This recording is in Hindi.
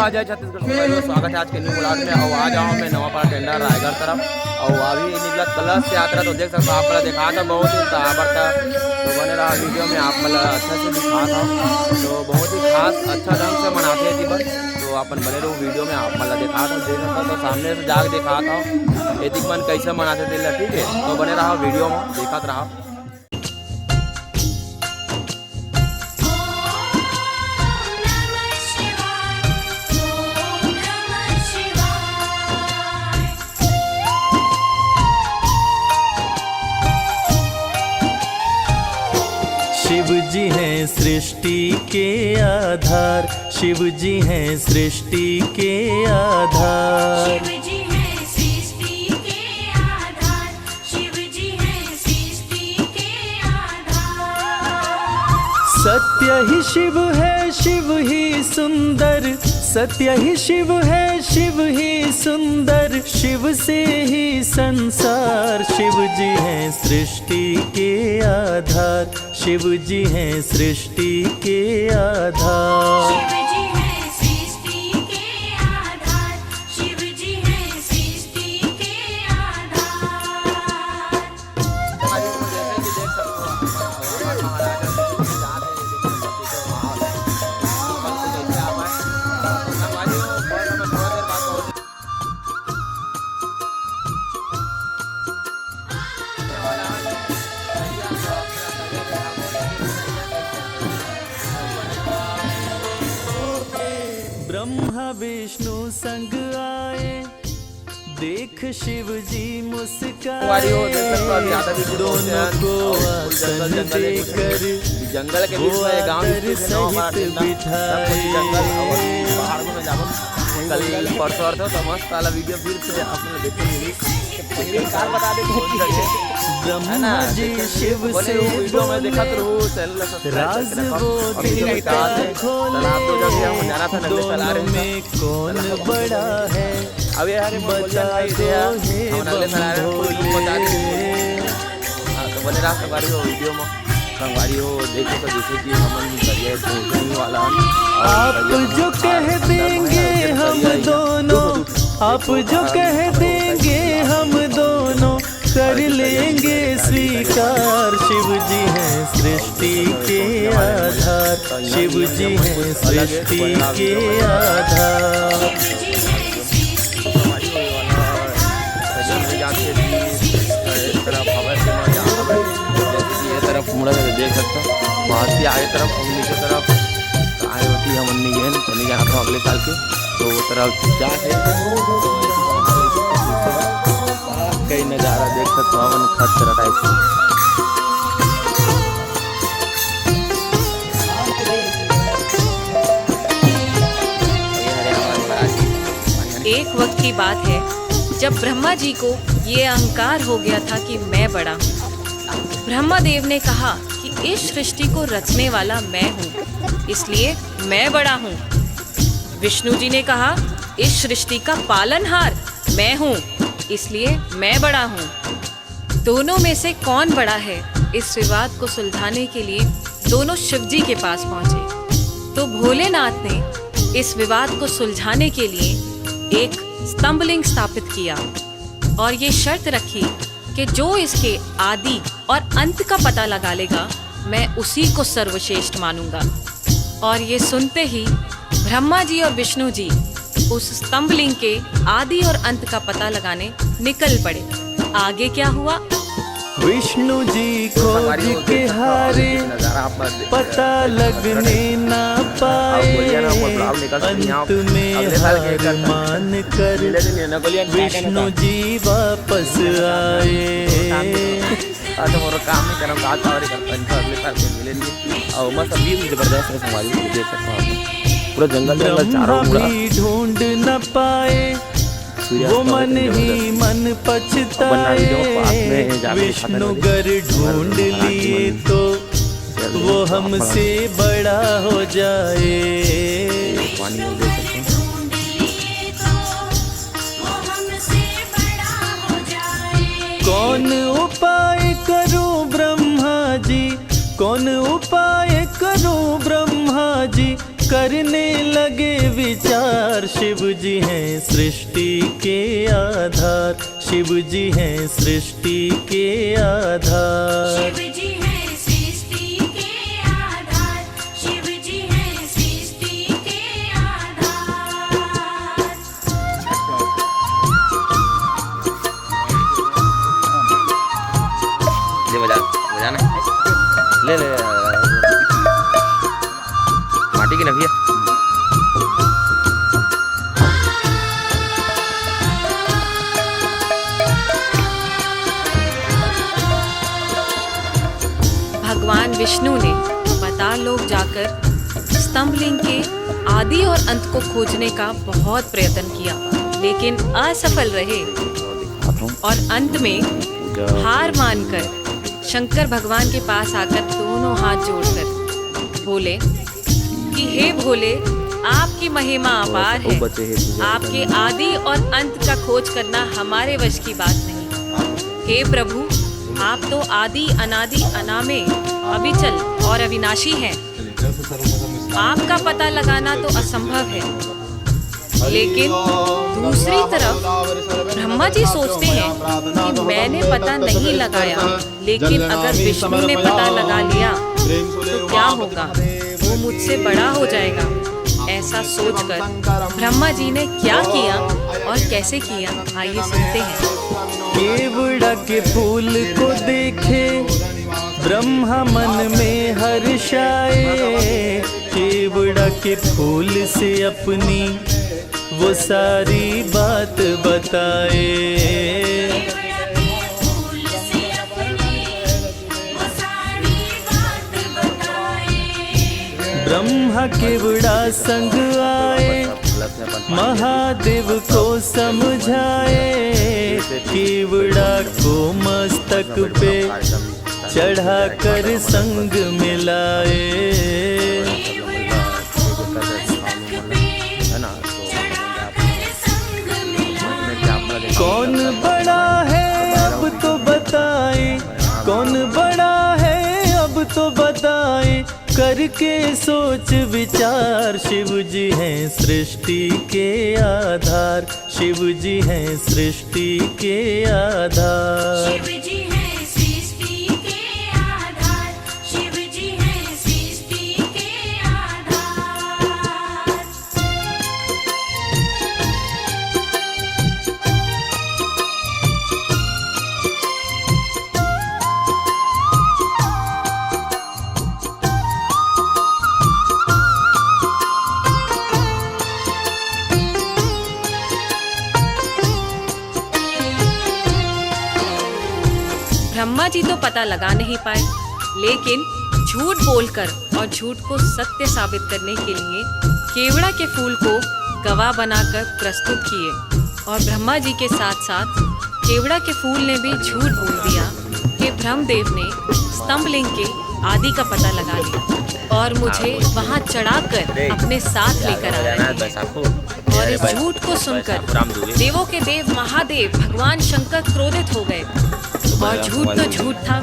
जय छत्तीसगढ़ में स्वागत है आज के न्यू ब्लॉग में। और आज आओ मैं नवापाड़ा टेंडर रायगढ़ तरफ और अभी निकला कलश यात्रा। तो देख सकते हो आप मतलब दिखा था बहुत ही बराबर था। तो बने रहा वीडियो में आप मतलब अच्छा से दिखा था। तो बहुत ही खास अच्छा ढंग से मनाते हैं जीवन। तो अपन बने रहो वीडियो में आप मतलब दिखा था देखा तो सामने से जाके दिखा था एतिक मन कैसे मनाते थे। ठीक है तो बने रहा वीडियो में देखा रहा। शिव जी हैं सृष्टि के आधार, शिव जी हैं सृष्टि के आधार। शिव जी हैं सृष्टि के आधार, शिव जी हैं सृष्टि के आधार। सत्य ही शिव है, शिव ही सुंदर, सत्य ही शिव है, शिव ही सुंदर, शिव से ही संसार। शिव जी हैं सृष्टि के आधार, शिव जी हैं सृष्टि के आधार। शिव जी हैं सृष्टि के आधार, शिव जी हैं सृष्टि के आधार। ब्रह्मा विष्णु संग आए, देख शिव जी मुस्काए, दोनों को आसन देकर जंगल के बीच में गांव सहित बिठाए। कल परसों तो मस्त वाला वीडियो फिर से आपने देखे ब्रह्मा जी शिव से वीडियो में देखा तो राज वो दिल का खोले, दोनों में कौन बड़ा है अभी यार बता दो हे भोले। तो बने रहा संगवारी हो वीडियो में संगवारी हो देखो तो जैसे कि हम करिए तो वाला आप जो कह देंगे हम दोनों, आप जो कह देंगे हम दोनों कर लेंगे स्वीकार। शिव जी हैं सृष्टि के आधार, शिव जी हैं सृष्टि के आधार। तरफ मुड़ा देख सकता हूँ वहाँ से आगे तरफ उन्नी की तरफ आए होती है मन्नी गहन बनी जाना था अगले साल के। तो वो तरफ जाके कई नज़ारा देख सकता हूँ अपन खत तरह टाइप से। एक वक्त की बात है जब ब्रह्मा जी को ये अहंकार हो गया था कि मैं बड़ा हूँ। ब्रह्मा देव ने कहा कि इस सृष्टि को रचने वाला मैं हूँ, इसलिए मैं बड़ा हूँ। विष्णु जी ने कहा इस सृष्टि का पालनहार मैं हूँ, इसलिए मैं बड़ा हूँ। दोनों में से कौन बड़ा है, इस विवाद को सुलझाने के लिए दोनों शिव जी के पास पहुँचे। तो भोलेनाथ ने इस विवाद को सुलझाने के लिए एक स्तंभलिंग स्थापित किया और ये शर्त रखी कि जो इसके आदि और अंत का पता लगा लेगा मैं उसी को सर्वश्रेष्ठ मानूंगा। और ये सुनते ही ब्रह्मा जी और विष्णु जी उस स्तंभलिंग के आदि और अंत का पता लगाने निकल पड़े। आगे क्या हुआ? विष्णु जी खोज के हारे, पता लगने ना पाए, अंत में हार मान कर विष्णु जी वापस आए। काम नहीं कर रहा हूँ अगले साल के मिलेंगे और मस्त अभी जबरदस्त है हमारी देख सकते हैं पूरा जंगल चारों भी ढूंढ न पाए, वो मन ही मन पछताए। विष्णु गर ढूंढ लिए तो वो हमसे बड़ा हो जाए। कौन उपाय करूं ब्रह्मा जी, कौन उपाय करूं ब्रह्मा जी, करने लगे विचार। शिव जी हैं सृष्टि के आधार, शिव जी हैं सृष्टि के आधार। शिव जी हैं सृष्टि के आधार, शिव जी हैं सृष्टि के आधार। ये बजाना ले माटी की नभी है। भगवान विष्णु ने पाताल लोक जाकर स्तंभलिंग के आदि और अंत को खोजने का बहुत प्रयत्न किया, लेकिन असफल रहे और अंत में हार मानकर शंकर भगवान के पास आकर दोनों हाथ जोड़कर बोले कि हे भोले, आपकी महिमा अपार है, आपके आदि और अंत का खोज करना हमारे वश की बात नहीं। हे प्रभु, आप तो आदि अनादि अनामे अविचल और अविनाशी हैं। आपका पता लगाना तो असंभव है। लेकिन दूसरी तरफ ब्रह्मा जी सोचते हैं कि मैंने पता नहीं लगाया, लेकिन अगर विष्णु ने पता लगा लिया तो क्या होगा, वो मुझसे बड़ा हो जाएगा। ऐसा सोचकर ब्रह्मा जी ने क्या किया और कैसे किया, आइए सुनते हैं। केवड़ा के फूल को देखे ब्रह्मा मन में हर्षाए, केवड़ा के फूल से अपनी वो सारी बात बताए। केवड़ा के फूल से अपनी वो सारी बात बताए। ब्रह्मा केवड़ा संग आए, महादेव को समझाए, केवड़ा को मस्तक पे चढ़ाकर संग मिलाए। कौन बड़ा है अब तो बताए, कौन बड़ा है अब तो बताए, करके सोच विचार। शिव जी हैं सृष्टि के आधार, शिव जी हैं सृष्टि के आधार। शिव जी हैं सृष्टि के आधार, शिव जी हैं सृष्टि के आधार। ब्रह्मा जी तो पता लगा नहीं पाए, लेकिन झूठ बोलकर और झूठ को सत्य साबित करने के लिए केवड़ा के फूल को गवाह बनाकर प्रस्तुत किए। और ब्रह्मा जी के साथ साथ केवड़ा के फूल ने भी झूठ बोल दिया कि ब्रह्मदेव ने स्तंभलिंग के आदि का पता लगा लिया और मुझे वहां चढ़ाकर अपने साथ लेकर आ रहे हैं। और इस झूठ को सुनकर देवों के देव महादेव भगवान शंकर क्रोधित हो गए। और झूठ तो झूठ था,